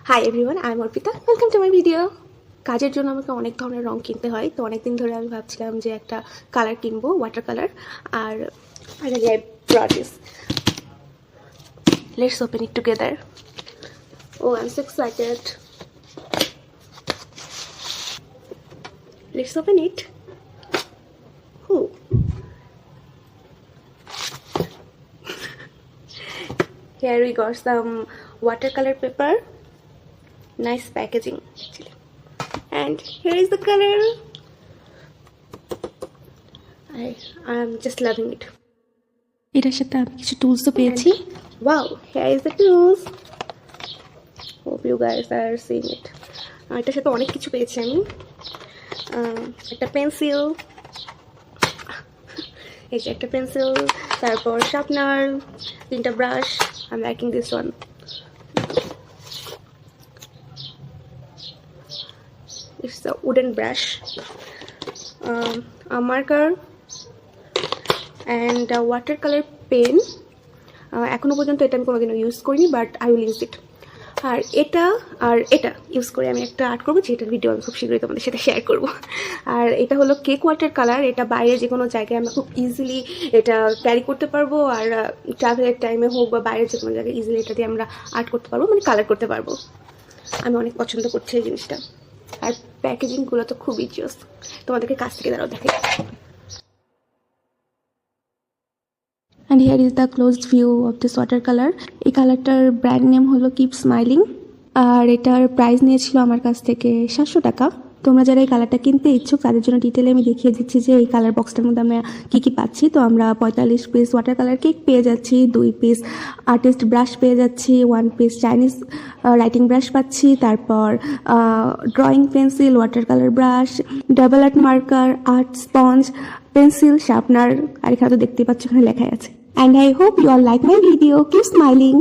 Hi everyone, I am Arpita. Welcome to my video. কাজের জন্য আমাকে অনেক ধরনের রং কিনতে হয়, তো অনেক দিন ধরে আমি ভাবছিলাম যে একটা কালার কিনবো, ওয়াটার কালার। আর finally I brought this. Let's open it together. Oh I am so excited. Let's open it. Here we got some watercolor paper. Nice packaging actually. And here is the color. I'm just loving it. এটার সাথে আমি কিছু টুলসও পেয়েছি। Wow, here is the tools. Hope you guys are seeing it. এটার সাথে অনেক কিছু পেয়েছি আমি। একটা পেন্সিল, এই যে একটা পেন্সিল, তারপর শার্পনার, তিনটা brush. I'm liking this one. It's a wooden brush, a marker and a watercolor pen. এখনো পর্যন্ত এটা আমি কোনোদিনও ইউজ করিনি, but I will use it. আর এটা ইউজ করে আমি একটা আর্ট করবো, যেটার ভিডিও আমি খুব শীঘ্রই তোমাদের সাথে শেয়ার করবো। আর এটা হলো কেক ওয়াটার কালার। এটা বাইরে যে কোনো জায়গায় আমরা খুব ইজিলি এটা ক্যারি করতে পারবো, আর ট্রাভেলের টাইমে হোক বা বাইরে যে কোনো জায়গায় ইজিলি এটা দিয়ে আমরা আর্ট করতে পারবো, মানে কালার করতে পারবো। আমি অনেক পছন্দ করছি এই জিনিসটা। আর প্যাকেজিংগুলো তো খুবই জোস। তোমাদেরকে কাছ থেকে দাঁড়াও দেখে। And here is the closed view of this watercolor. এই কালারটার ব্র্যান্ড নেম হলো কিপ স্মাইলিং, আর এটার প্রাইস নিয়েছিল আমার কাছ থেকে 700 টাকা। তোমরা যারা এই কালারটা কিনতে ইচ্ছুক তাদের জন্য ডিটেলে আমি দেখিয়ে দিচ্ছি যে এই কালার বক্সটার মধ্যে আমরা কী পাচ্ছি। তো আমরা 45 পিস ওয়াটার কালার কেক পেয়ে যাচ্ছি, 2 পিস আর্টিস্ট ব্রাশ পেয়ে যাচ্ছি, 1 পিস চাইনিজ রাইটিং ব্রাশ পাচ্ছি, তারপর drawing pencil, water colour brush, double art marker, art sponge, pencil, sharpener, আর এখানে তো দেখতেই পাচ্ছ এখানে লেখাই আছে। And I hope you all like my video. Keep smiling.